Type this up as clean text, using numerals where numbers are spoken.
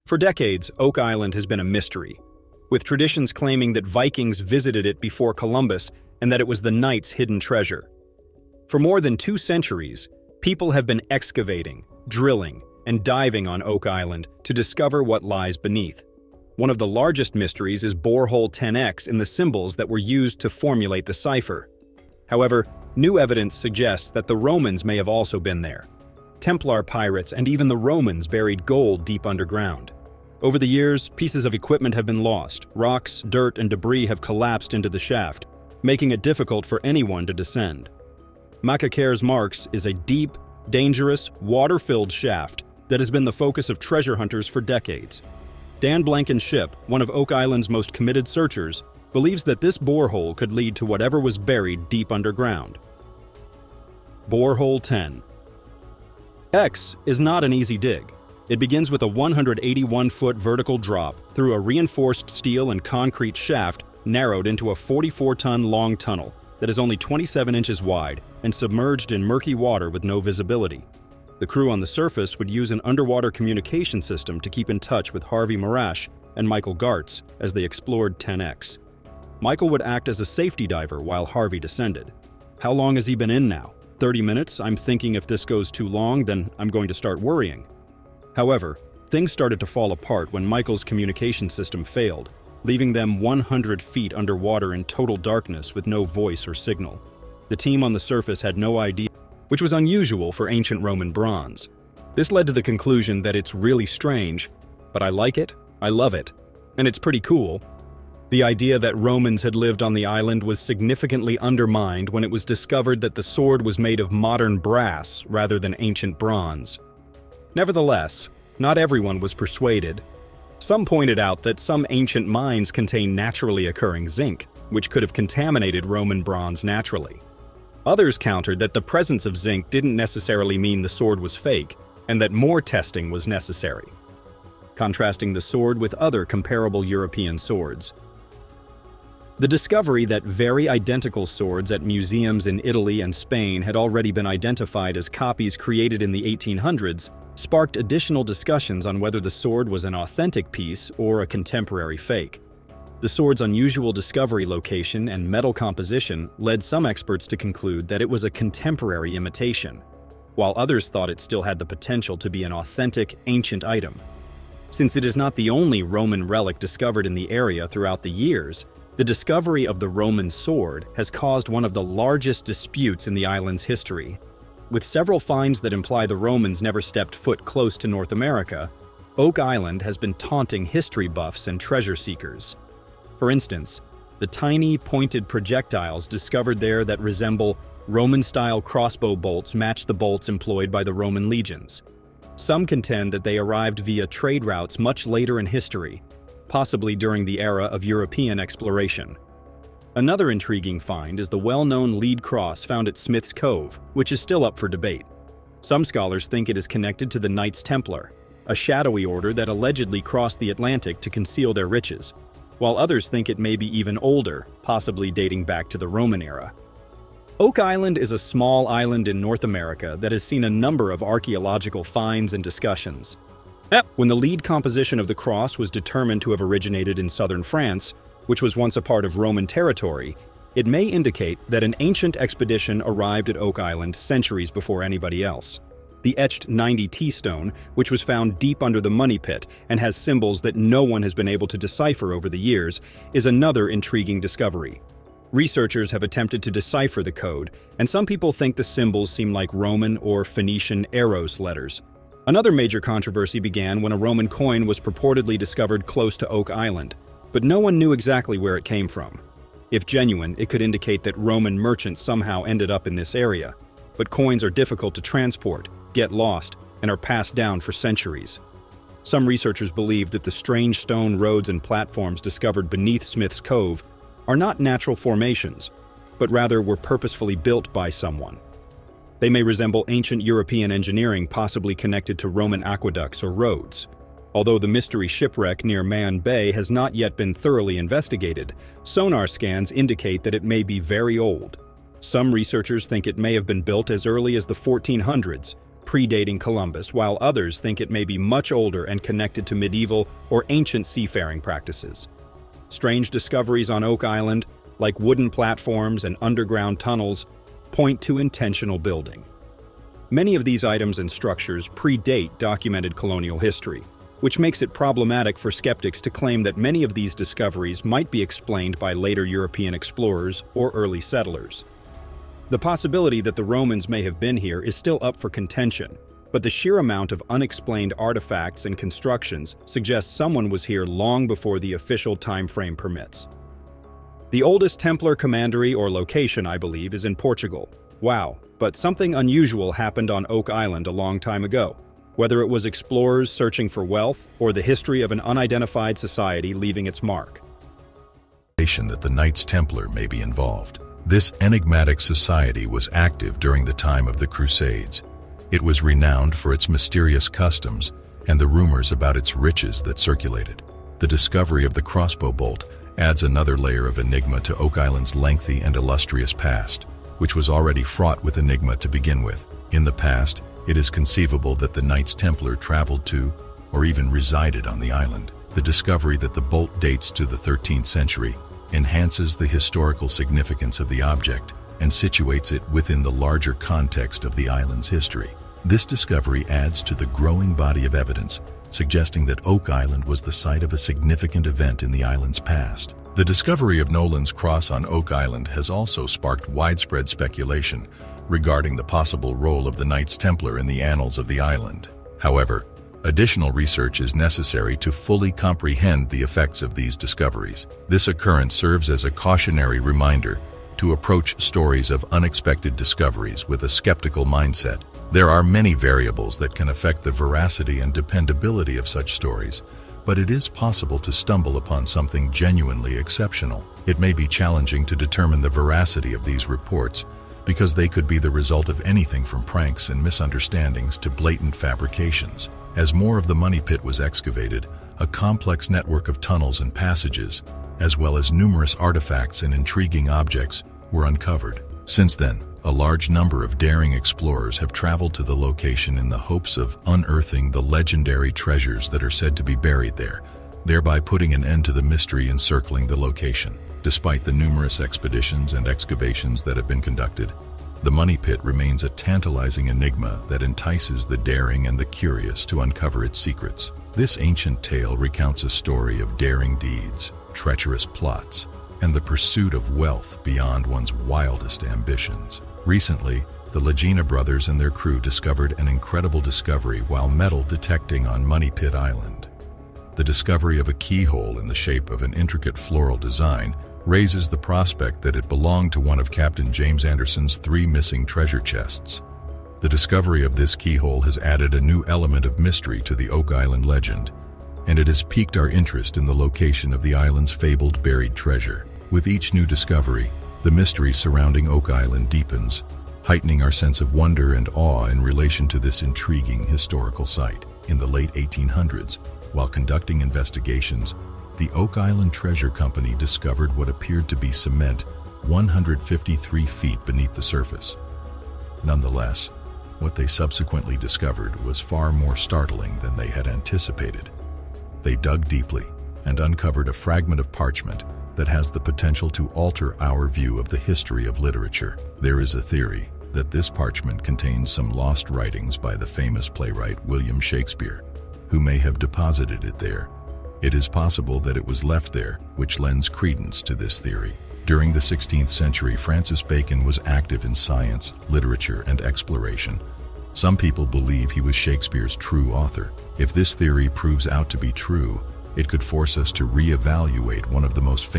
For decades, Oak Island has been a mystery, with traditions claiming that Vikings visited it before Columbus and that it was the knight's hidden treasure. For more than 2 centuries, people have been excavating, drilling, and diving on Oak Island to discover what lies beneath. One of the largest mysteries is borehole 10X in the symbols that were used to formulate the cipher. However, new evidence suggests that the Romans may have also been there. Templar pirates and even the Romans buried gold deep underground. Over the years, pieces of equipment have been lost, rocks, dirt, and debris have collapsed into the shaft, making it difficult for anyone to descend. Macacair's Marks is a deep, dangerous, water-filled shaft that has been the focus of treasure hunters for decades. Dan Blanken's ship, one of Oak Island's most committed searchers, believes that this borehole could lead to whatever was buried deep underground. Borehole 10. X is not an easy dig. It begins with a 181-foot vertical drop through a reinforced steel and concrete shaft narrowed into a 44-ton long tunnel that is only 27 inches wide and submerged in murky water with no visibility. The crew on the surface would use an underwater communication system to keep in touch with Harvey Marash and Michael Gartz as they explored 10X. Michael would act as a safety diver while Harvey descended. How long has he been in now? 30 minutes? I'm thinking if this goes too long, then I'm going to start worrying. However, things started to fall apart when Michael's communication system failed, leaving them 100 feet underwater in total darkness with no voice or signal. The team on the surface had no idea, which was unusual for ancient Roman bronze. This led to the conclusion that it's really strange, but I like it, I love it, and it's pretty cool. The idea that Romans had lived on the island was significantly undermined when it was discovered that the sword was made of modern brass rather than ancient bronze. Nevertheless, not everyone was persuaded. Some pointed out that some ancient mines contain naturally occurring zinc, which could have contaminated Roman bronze naturally. Others countered that the presence of zinc didn't necessarily mean the sword was fake, and that more testing was necessary, contrasting the sword with other comparable European swords. The discovery that very identical swords at museums in Italy and Spain had already been identified as copies created in the 1800s sparked additional discussions on whether the sword was an authentic piece or a contemporary fake. The sword's unusual discovery location and metal composition led some experts to conclude that it was a contemporary imitation, while others thought it still had the potential to be an authentic, ancient item. Since it is not the only Roman relic discovered in the area throughout the years, the discovery of the Roman sword has caused one of the largest disputes in the island's history. With several finds that imply the Romans never stepped foot close to North America, Oak Island has been taunting history buffs and treasure seekers. For instance, the tiny, pointed projectiles discovered there that resemble Roman-style crossbow bolts match the bolts employed by the Roman legions. Some contend that they arrived via trade routes much later in history, possibly during the era of European exploration. Another intriguing find is the well-known lead cross found at Smith's Cove, which is still up for debate. Some scholars think it is connected to the Knights Templar, a shadowy order that allegedly crossed the Atlantic to conceal their riches, while others think it may be even older, possibly dating back to the Roman era. Oak Island is a small island in North America that has seen a number of archaeological finds and discussions. When the lead composition of the cross was determined to have originated in southern France, which was once a part of Roman territory, it may indicate that an ancient expedition arrived at Oak Island centuries before anybody else. The etched 90T stone, which was found deep under the money pit and has symbols that no one has been able to decipher over the years, is another intriguing discovery. Researchers have attempted to decipher the code, and some people think the symbols seem like Roman or Phoenician Eros letters. Another major controversy began when a Roman coin was purportedly discovered close to Oak Island, but no one knew exactly where it came from. If genuine, it could indicate that Roman merchants somehow ended up in this area, but coins are difficult to transport, get lost, and are passed down for centuries. Some researchers believe that the strange stone roads and platforms discovered beneath Smith's Cove are not natural formations, but rather were purposefully built by someone. They may resemble ancient European engineering possibly connected to Roman aqueducts or roads. Although the mystery shipwreck near Mahon Bay has not yet been thoroughly investigated, sonar scans indicate that it may be very old. Some researchers think it may have been built as early as the 1400s, predating Columbus, while others think it may be much older and connected to medieval or ancient seafaring practices. Strange discoveries on Oak Island, like wooden platforms and underground tunnels, point to intentional building. Many of these items and structures predate documented colonial history, which makes it problematic for skeptics to claim that many of these discoveries might be explained by later European explorers or early settlers. The possibility that the Romans may have been here is still up for contention, but the sheer amount of unexplained artifacts and constructions suggests someone was here long before the official time frame permits. The oldest Templar commandery or location, I believe, is in Portugal. Wow, but something unusual happened on Oak Island a long time ago. Whether it was explorers searching for wealth or the history of an unidentified society leaving its mark. That the Knights Templar may be involved. This enigmatic society was active during the time of the Crusades. It was renowned for its mysterious customs and the rumors about its riches that circulated. The discovery of the crossbow bolt adds another layer of enigma to Oak Island's lengthy and illustrious past, which was already fraught with enigma to begin with. In the past, it is conceivable that the Knights Templar traveled to, or even resided on the island. The discovery that the bolt dates to the 13th century enhances the historical significance of the object and situates it within the larger context of the island's history. This discovery adds to the growing body of evidence, suggesting that Oak Island was the site of a significant event in the island's past. The discovery of Nolan's Cross on Oak Island has also sparked widespread speculation regarding the possible role of the Knights Templar in the annals of the island. However, additional research is necessary to fully comprehend the effects of these discoveries. This occurrence serves as a cautionary reminder to approach stories of unexpected discoveries with a skeptical mindset. There are many variables that can affect the veracity and dependability of such stories, but it is possible to stumble upon something genuinely exceptional. It may be challenging to determine the veracity of these reports, because they could be the result of anything from pranks and misunderstandings to blatant fabrications. As more of the money pit was excavated, a complex network of tunnels and passages, as well as numerous artifacts and intriguing objects, were uncovered. Since then, a large number of daring explorers have traveled to the location in the hopes of unearthing the legendary treasures that are said to be buried there, thereby putting an end to the mystery encircling the location. Despite the numerous expeditions and excavations that have been conducted, the money pit remains a tantalizing enigma that entices the daring and the curious to uncover its secrets. This ancient tale recounts a story of daring deeds, treacherous plots, and the pursuit of wealth beyond one's wildest ambitions. Recently, the Lagina brothers and their crew discovered an incredible discovery while metal detecting on Money Pit Island. The discovery of a keyhole in the shape of an intricate floral design raises the prospect that it belonged to one of Captain James Anderson's 3 missing treasure chests. The discovery of this keyhole has added a new element of mystery to the Oak Island legend, and it has piqued our interest in the location of the island's fabled buried treasure. With each new discovery, the mystery surrounding Oak Island deepens, heightening our sense of wonder and awe in relation to this intriguing historical site. In the late 1800s, while conducting investigations, the Oak Island Treasure Company discovered what appeared to be cement 153 feet beneath the surface. Nonetheless, what they subsequently discovered was far more startling than they had anticipated. They dug deeply and uncovered a fragment of parchment that has the potential to alter our view of the history of literature. There is a theory that this parchment contains some lost writings by the famous playwright William Shakespeare, who may have deposited it there. It is possible that it was left there, which lends credence to this theory. During the 16th century, Francis Bacon was active in science, literature, and exploration. Some people believe he was Shakespeare's true author. If this theory proves out to be true, it could force us to reevaluate one of the most famous